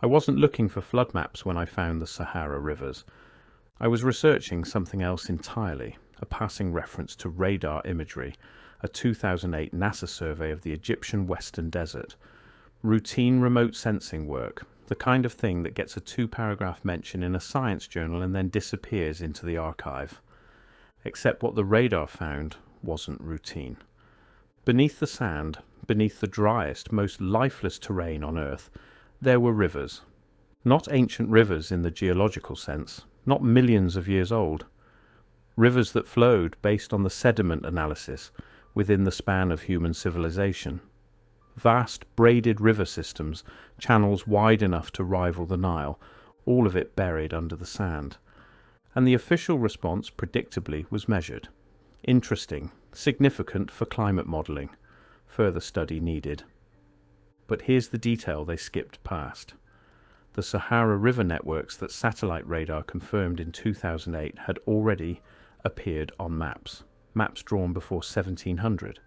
I wasn't looking for flood maps when I found the Sahara rivers. I was researching something else entirely, a passing reference to radar imagery, a 2008 NASA survey of the Egyptian Western Desert. Routine remote sensing work, the kind of thing that gets a 2-paragraph mention in a science journal and then disappears into the archive. Except what the radar found wasn't routine. Beneath the sand, beneath the driest, most lifeless terrain on Earth, there were rivers. Not ancient rivers in the geological sense, not millions of years old. Rivers that flowed based on the sediment analysis within the span of human civilization. Vast braided river systems, channels wide enough to rival the Nile, all of it buried under the sand. And the official response, predictably, was measured. Interesting, significant for climate modelling. Further study needed. But here's the detail they skipped past. The Sahara river networks that satellite radar confirmed in 2008 had already appeared on maps. Maps drawn before 1700.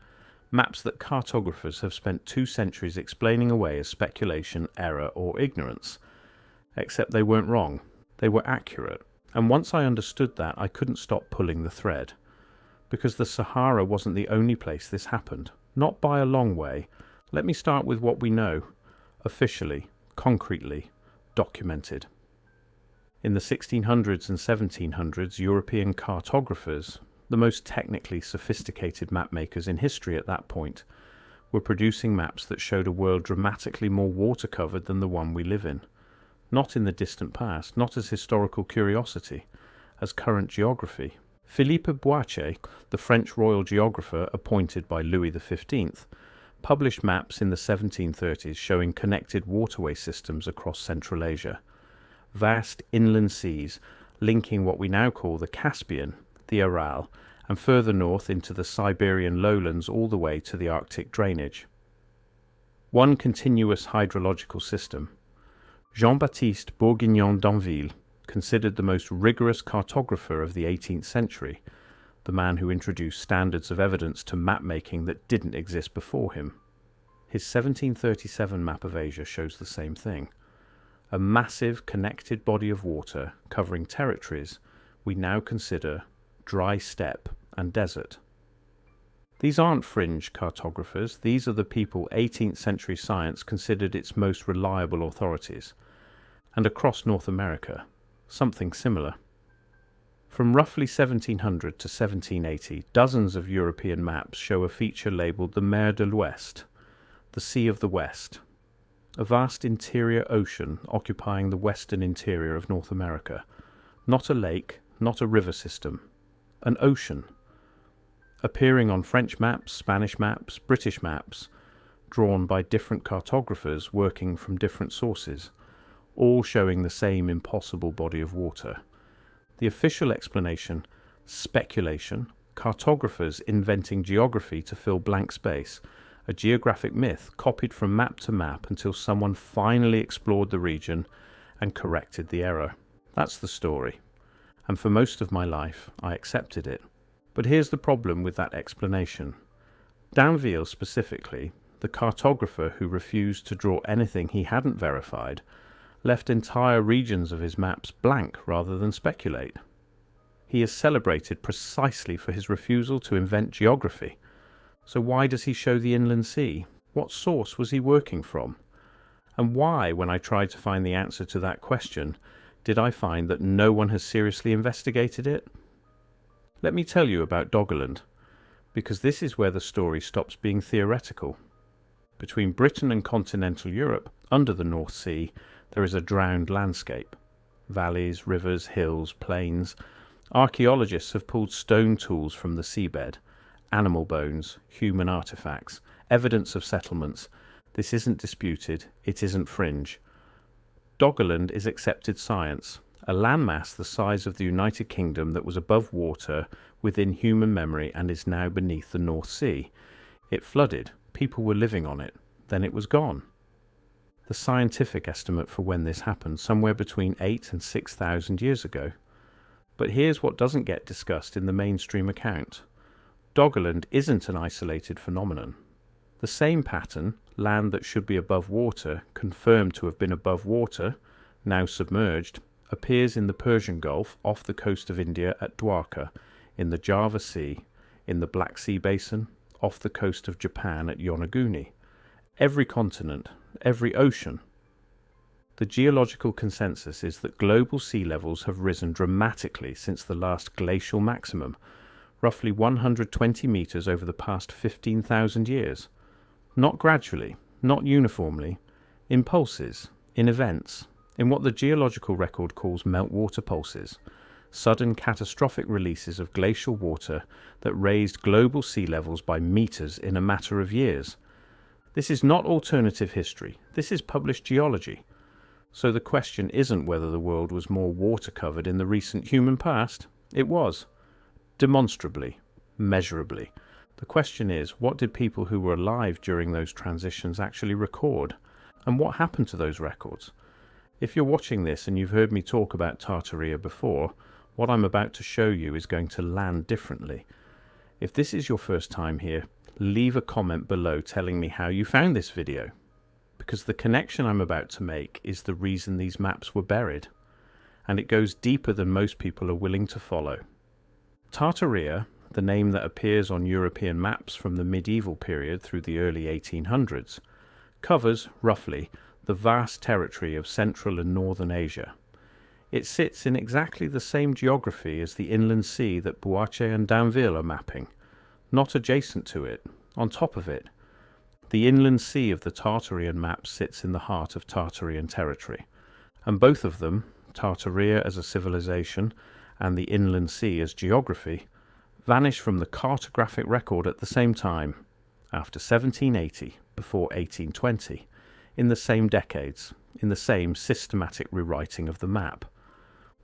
Maps that cartographers have spent 2 centuries explaining away as speculation, error, or ignorance. Except they weren't wrong. They were accurate. And once I understood that, I couldn't stop pulling the thread. Because the Sahara wasn't the only place this happened. Not by a long way. Let me start with what we know. Officially, concretely, documented. In the 1600s and 1700s, European cartographers, the most technically sophisticated mapmakers in history at that point, were producing maps that showed a world dramatically more water-covered than the one we live in. Not in the distant past, not as historical curiosity, as current geography. Philippe Boitier, the French royal geographer appointed by Louis XV, published maps in the 1730s showing connected waterway systems across Central Asia. Vast inland seas linking what we now call the Caspian, the Aral, and further north into the Siberian lowlands all the way to the Arctic drainage. One continuous hydrological system. Jean-Baptiste Bourguignon d'Anville, considered the most rigorous cartographer of the 18th century, the man who introduced standards of evidence to map-making that didn't exist before him. His 1737 map of Asia shows the same thing. A massive connected body of water covering territories we now consider dry steppe and desert. These aren't fringe cartographers, these are the people 18th century science considered its most reliable authorities. And across North America, something similar. From roughly 1700 to 1780, dozens of European maps show a feature labelled the Mer de l'Ouest, the Sea of the West, a vast interior ocean occupying the western interior of North America. Not a lake, not a river system, an ocean. Appearing on French maps, Spanish maps, British maps, drawn by different cartographers working from different sources, all showing the same impossible body of water. The official explanation, speculation, cartographers inventing geography to fill blank space, a geographic myth copied from map to map until someone finally explored the region and corrected the error. That's the story. And for most of my life, I accepted it. But here's the problem with that explanation. D'Anville specifically, the cartographer who refused to draw anything he hadn't verified, left entire regions of his maps blank rather than speculate. He is celebrated precisely for his refusal to invent geography. So why does he show the inland sea? What source was he working from? And why, when I tried to find the answer to that question, did I find that no one has seriously investigated it? Let me tell you about Doggerland, because this is where the story stops being theoretical. Between Britain and continental Europe, under the North Sea, there is a drowned landscape. Valleys, rivers, hills, plains. Archaeologists have pulled stone tools from the seabed, animal bones, human artifacts, evidence of settlements. This isn't disputed, it isn't fringe. Doggerland is accepted science, a landmass the size of the United Kingdom that was above water within human memory and is now beneath the North Sea. It flooded, people were living on it, then it was gone. The scientific estimate for when this happened, somewhere between 8 and 6,000 years ago. But here's what doesn't get discussed in the mainstream account. Doggerland isn't an isolated phenomenon. The same pattern, land that should be above water, confirmed to have been above water, now submerged, appears in the Persian Gulf off the coast of India at Dwarka, in the Java Sea, in the Black Sea Basin, off the coast of Japan at Yonaguni. Every continent, every ocean. The geological consensus is that global sea levels have risen dramatically since the last glacial maximum, roughly 120 meters over the past 15,000 years. Not gradually, not uniformly, in pulses, in events, in what the geological record calls meltwater pulses, sudden catastrophic releases of glacial water that raised global sea levels by meters in a matter of years. This is not alternative history, this is published geology. So the question isn't whether the world was more water covered in the recent human past. It was. Demonstrably, measurably. The question is, what did people who were alive during those transitions actually record? And what happened to those records? If you're watching this and you've heard me talk about Tartaria before, what I'm about to show you is going to land differently. If this is your first time here, leave a comment below telling me how you found this video, because the connection I'm about to make is the reason these maps were buried, and it goes deeper than most people are willing to follow. Tartaria, the name that appears on European maps from the medieval period through the early 1800s, covers, roughly, the vast territory of Central and Northern Asia. It sits in exactly the same geography as the inland sea that Boache and Danville are mapping, not adjacent to it, on top of it. The inland sea of the Tartarian map sits in the heart of Tartarian territory, and both of them, Tartaria as a civilization and the inland sea as geography, vanish from the cartographic record at the same time, after 1780, before 1820, in the same decades, in the same systematic rewriting of the map.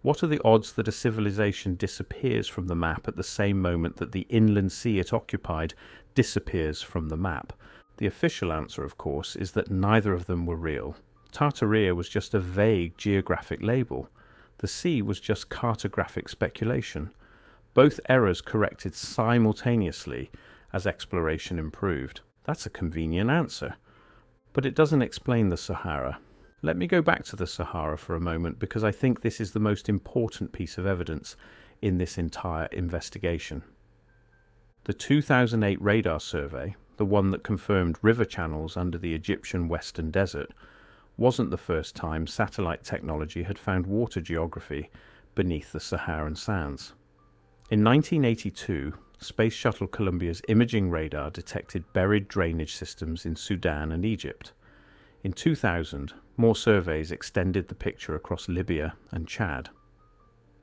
What are the odds that a civilization disappears from the map at the same moment that the inland sea it occupied disappears from the map? The official answer, of course, is that neither of them were real. Tartaria was just a vague geographic label. The sea was just cartographic speculation. Both errors corrected simultaneously as exploration improved. That's a convenient answer. But it doesn't explain the Sahara. Let me go back to the Sahara for a moment, because I think this is the most important piece of evidence in this entire investigation. The 2008 radar survey, the one that confirmed river channels under the Egyptian Western Desert, wasn't the first time satellite technology had found water geography beneath the Saharan sands. In 1982, Space Shuttle Columbia's imaging radar detected buried drainage systems in Sudan and Egypt. In 2000, more surveys extended the picture across Libya and Chad.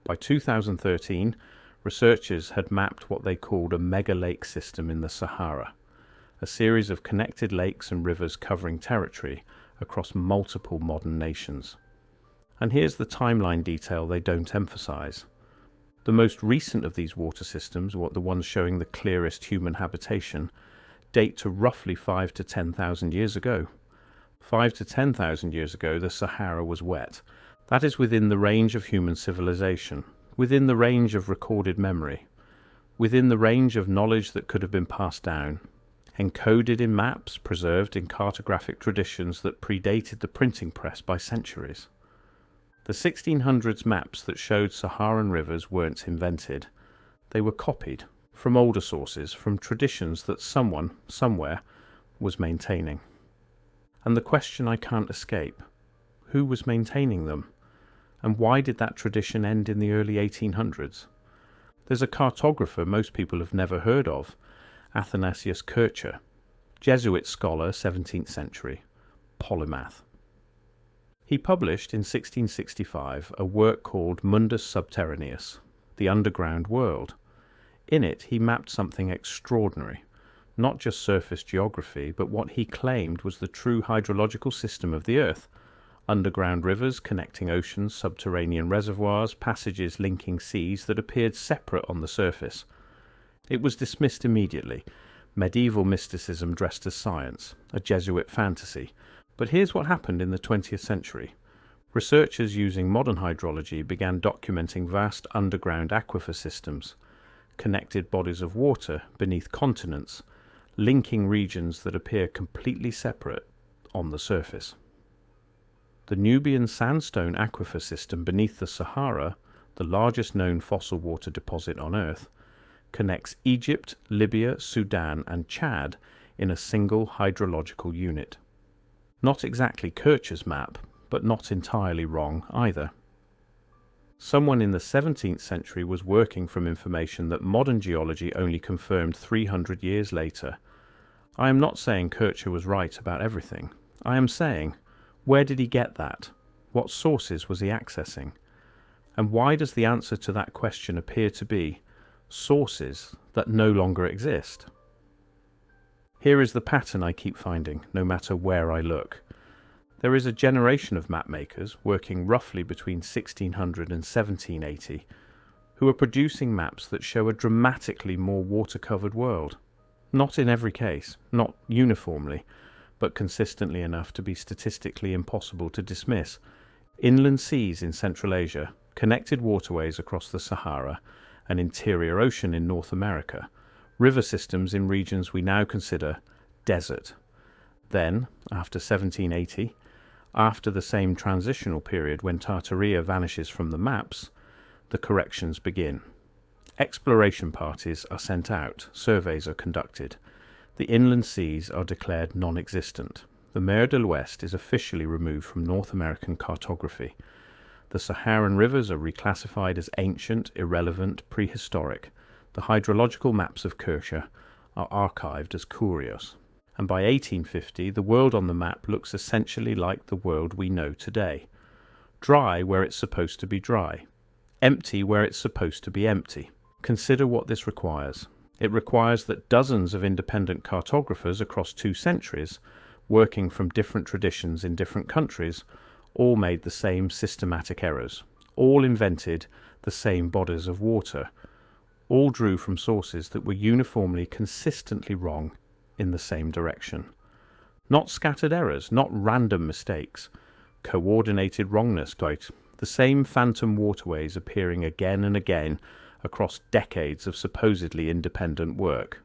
By 2013, researchers had mapped what they called a mega-lake system in the Sahara, a series of connected lakes and rivers covering territory across multiple modern nations. And here's the timeline detail they don't emphasize. The most recent of these water systems, the ones showing the clearest human habitation, date to roughly 5,000 to 10,000 years ago. 5,000 to 10,000 years ago, the Sahara was wet. That is within the range of human civilization, within the range of recorded memory, within the range of knowledge that could have been passed down, encoded in maps preserved in cartographic traditions that predated the printing press by centuries. The 1600s maps that showed Saharan rivers weren't invented. They were copied from older sources, from traditions that someone, somewhere, was maintaining. And the question I can't escape: who was maintaining them? And why did that tradition end in the early 1800s? There's a cartographer most people have never heard of, Athanasius Kircher, Jesuit scholar, 17th century, polymath. He published in 1665 a work called Mundus Subterraneus, the Underground World. In it he mapped something extraordinary, not just surface geography, but what he claimed was the true hydrological system of the Earth: underground rivers connecting oceans, subterranean reservoirs, passages linking seas that appeared separate on the surface. It was dismissed immediately. Medieval mysticism dressed as science, a Jesuit fantasy. But here's what happened in the 20th century. Researchers using modern hydrology began documenting vast underground aquifer systems, connected bodies of water beneath continents, linking regions that appear completely separate on the surface. The Nubian sandstone aquifer system beneath the Sahara, the largest known fossil water deposit on Earth, connects Egypt, Libya, Sudan and Chad in a single hydrological unit. Not exactly Kircher's map, but not entirely wrong either. Someone in the 17th century was working from information that modern geology only confirmed 300 years later. I am not saying Kircher was right about everything. I am saying, where did he get that? What sources was he accessing? And why does the answer to that question appear to be sources that no longer exist? Here is the pattern I keep finding, no matter where I look. There is a generation of mapmakers working roughly between 1600 and 1780 who are producing maps that show a dramatically more water-covered world. Not in every case, not uniformly, but consistently enough to be statistically impossible to dismiss. Inland seas in Central Asia, connected waterways across the Sahara, an interior ocean in North America, river systems in regions we now consider desert. Then, after 1780, after the same transitional period when Tartaria vanishes from the maps, the corrections begin. Exploration parties are sent out, surveys are conducted. The inland seas are declared non-existent. The Mer de l'Ouest is officially removed from North American cartography. The Saharan rivers are reclassified as ancient, irrelevant, prehistoric. The hydrological maps of Kircher are archived as curios. And by 1850, the world on the map looks essentially like the world we know today. Dry where it's supposed to be dry. Empty where it's supposed to be empty. Consider what this requires. It requires that dozens of independent cartographers across 2 centuries, working from different traditions in different countries, all made the same systematic errors, all invented the same bodies of water, all drew from sources that were uniformly consistently wrong in the same direction. Not scattered errors, not random mistakes, coordinated wrongness, quote, the same phantom waterways appearing again and again across decades of supposedly independent work.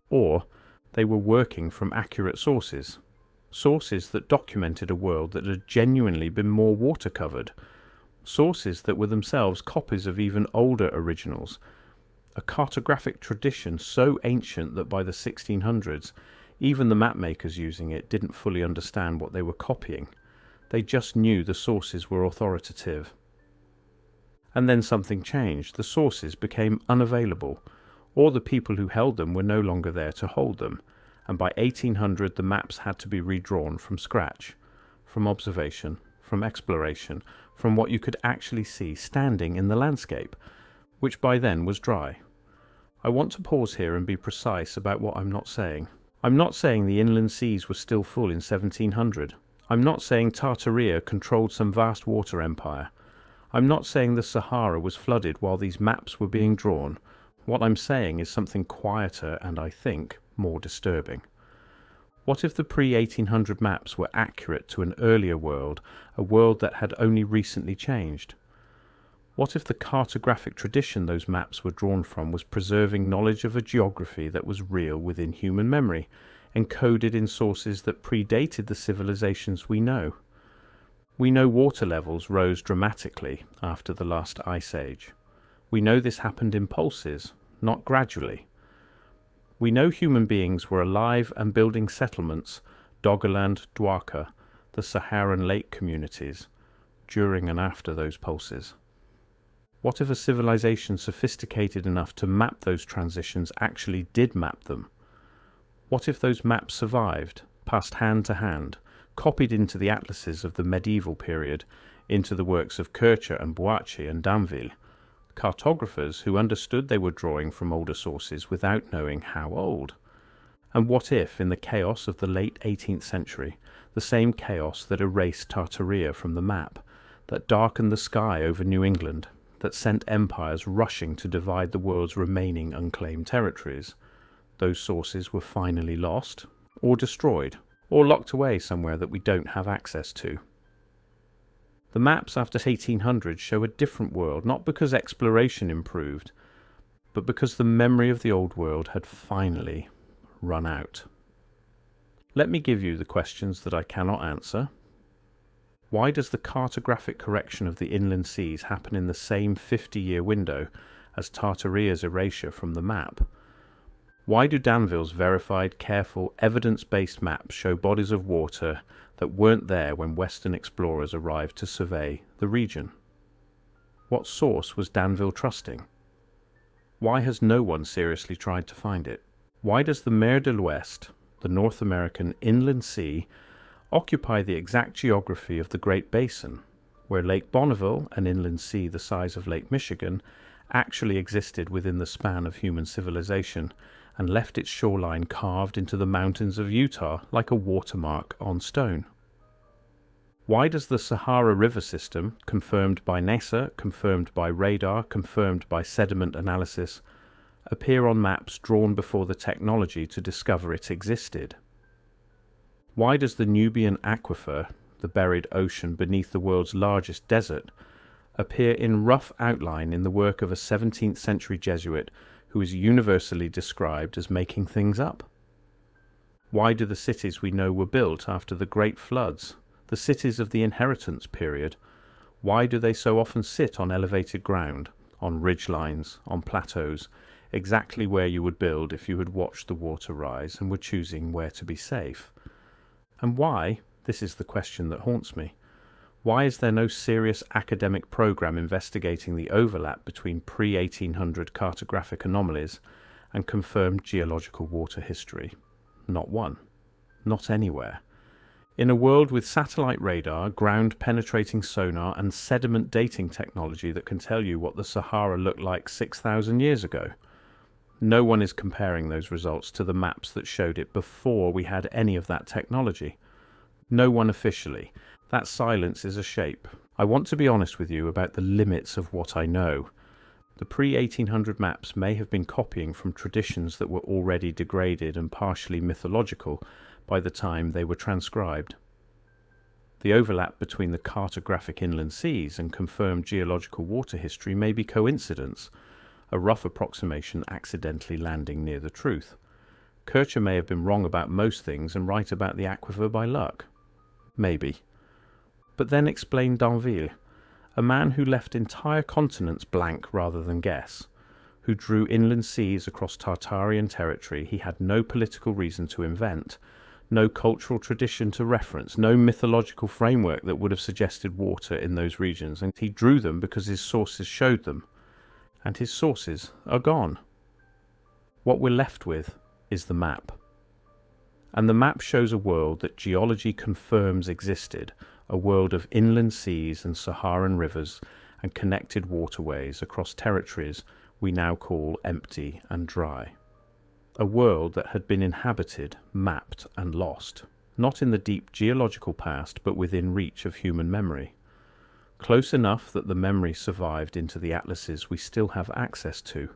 Or they were working from accurate sources, sources that documented a world that had genuinely been more water covered, sources that were themselves copies of even older originals, a cartographic tradition so ancient that by the 1600s, even the mapmakers using it didn't fully understand what they were copying. They just knew the sources were authoritative. And then something changed. The sources became unavailable, or the people who held them were no longer there to hold them, and by 1800 the maps had to be redrawn from scratch, from observation, from exploration, from what you could actually see standing in the landscape, which by then was dry. I want to pause here and be precise about what I'm not saying. I'm not saying the inland seas were still full in 1700. I'm not saying Tartaria controlled some vast water empire. I'm not saying the Sahara was flooded while these maps were being drawn. What I'm saying is something quieter and, I think, more disturbing. What if the pre-1800 maps were accurate to an earlier world, a world that had only recently changed? What if the cartographic tradition those maps were drawn from was preserving knowledge of a geography that was real within human memory, encoded in sources that predated the civilizations we know? We know water levels rose dramatically after the last ice age. We know this happened in pulses, not gradually. We know human beings were alive and building settlements, Doggerland, Dwarka, the Saharan lake communities, during and after those pulses. What if a civilization sophisticated enough to map those transitions actually did map them? What if those maps survived, passed hand to hand, copied into the atlases of the medieval period, into the works of Kircher and Boissy and Danville, cartographers who understood they were drawing from older sources without knowing how old? And what if, in the chaos of the late 18th century, the same chaos that erased Tartaria from the map, that darkened the sky over New England, that sent empires rushing to divide the world's remaining unclaimed territories, those sources were finally lost, or destroyed, or locked away somewhere that we don't have access to? The maps after 1800 show a different world, not because exploration improved, but because the memory of the old world had finally run out. Let me give you the questions that I cannot answer. Why does the cartographic correction of the inland seas happen in the same 50-year window as Tartaria's erasure from the map? Why do Danville's verified, careful, evidence-based maps show bodies of water that weren't there when Western explorers arrived to survey the region? What source was Danville trusting? Why has no one seriously tried to find it? Why does the Mer de l'Ouest, the North American inland sea, occupy the exact geography of the Great Basin, where Lake Bonneville, an inland sea the size of Lake Michigan, actually existed within the span of human civilization and left its shoreline carved into the mountains of Utah like a watermark on stone? Why does the Sahara River system, confirmed by NASA, confirmed by radar, confirmed by sediment analysis, appear on maps drawn before the technology to discover it existed? Why does the Nubian aquifer, the buried ocean beneath the world's largest desert, appear in rough outline in the work of a 17th century Jesuit who is universally described as making things up? Why do the cities we know were built after the Great Floods, the cities of the inheritance period, why do they so often sit on elevated ground, on ridgelines, on plateaus, exactly where you would build if you had watched the water rise and were choosing where to be safe? And why, this is the question that haunts me, why is there no serious academic program investigating the overlap between pre-1800 cartographic anomalies and confirmed geological water history? Not one. Not anywhere. In a world with satellite radar, ground-penetrating sonar and sediment dating technology that can tell you what the Sahara looked like 6,000 years ago, no one is comparing those results to the maps that showed it before we had any of that technology. No one officially. That silence is a shape. I want to be honest with you about the limits of what I know. The pre-1800 maps may have been copying from traditions that were already degraded and partially mythological by the time they were transcribed. The overlap between the cartographic inland seas and confirmed geological water history may be coincidence, a rough approximation accidentally landing near the truth. Kircher may have been wrong about most things and right about the aquifer by luck. Maybe. But then explain Danville, a man who left entire continents blank rather than guess, who drew inland seas across Tartarian territory he had no political reason to invent, no cultural tradition to reference, no mythological framework that would have suggested water in those regions, and he drew them because his sources showed them. And his sources are gone. What we're left with is the map. And the map shows a world that geology confirms existed, a world of inland seas and Saharan rivers and connected waterways across territories we now call empty and dry. A world that had been inhabited, mapped and lost, not in the deep geological past but within reach of human memory. Close enough that the memory survived into the atlases we still have access to.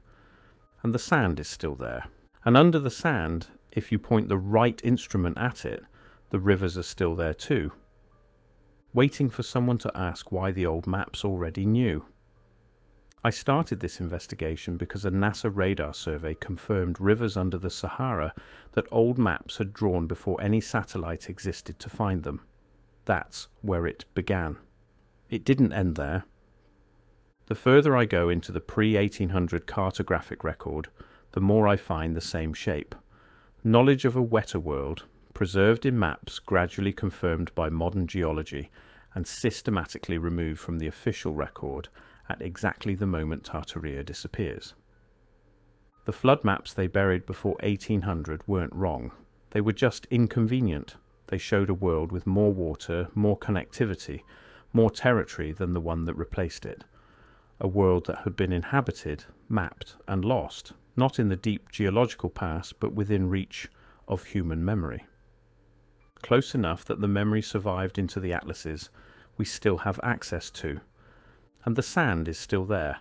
And the sand is still there. And under the sand, if you point the right instrument at it, the rivers are still there too, waiting for someone to ask why the old maps already knew. I started this investigation because a NASA radar survey confirmed rivers under the Sahara that old maps had drawn before any satellite existed to find them. That's where it began. It didn't end there. The further I go into the pre-1800 cartographic record, the more I find the same shape. Knowledge of a wetter world, preserved in maps gradually confirmed by modern geology and systematically removed from the official record at exactly the moment Tartaria disappears. The flood maps they buried before 1800 weren't wrong. They were just inconvenient. They showed a world with more water, more connectivity, more territory than the one that replaced it. A world that had been inhabited, mapped and lost, not in the deep geological past but within reach of human memory. Close enough that the memory survived into the atlases we still have access to. And the sand is still there.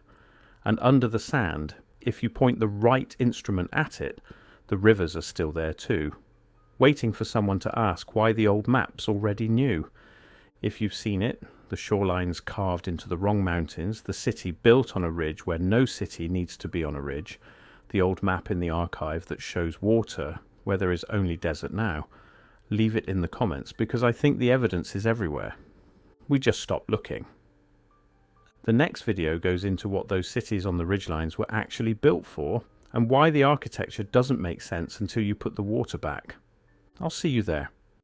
And under the sand, if you point the right instrument at it, the rivers are still there too, waiting for someone to ask why the old maps already knew. If you've seen it, the shorelines carved into the wrong mountains, the city built on a ridge where no city needs to be on a ridge, the old map in the archive that shows water where there is only desert now, leave it in the comments, because I think the evidence is everywhere. We just stopped looking. The next video goes into what those cities on the ridgelines were actually built for, and why the architecture doesn't make sense until you put the water back. I'll see you there.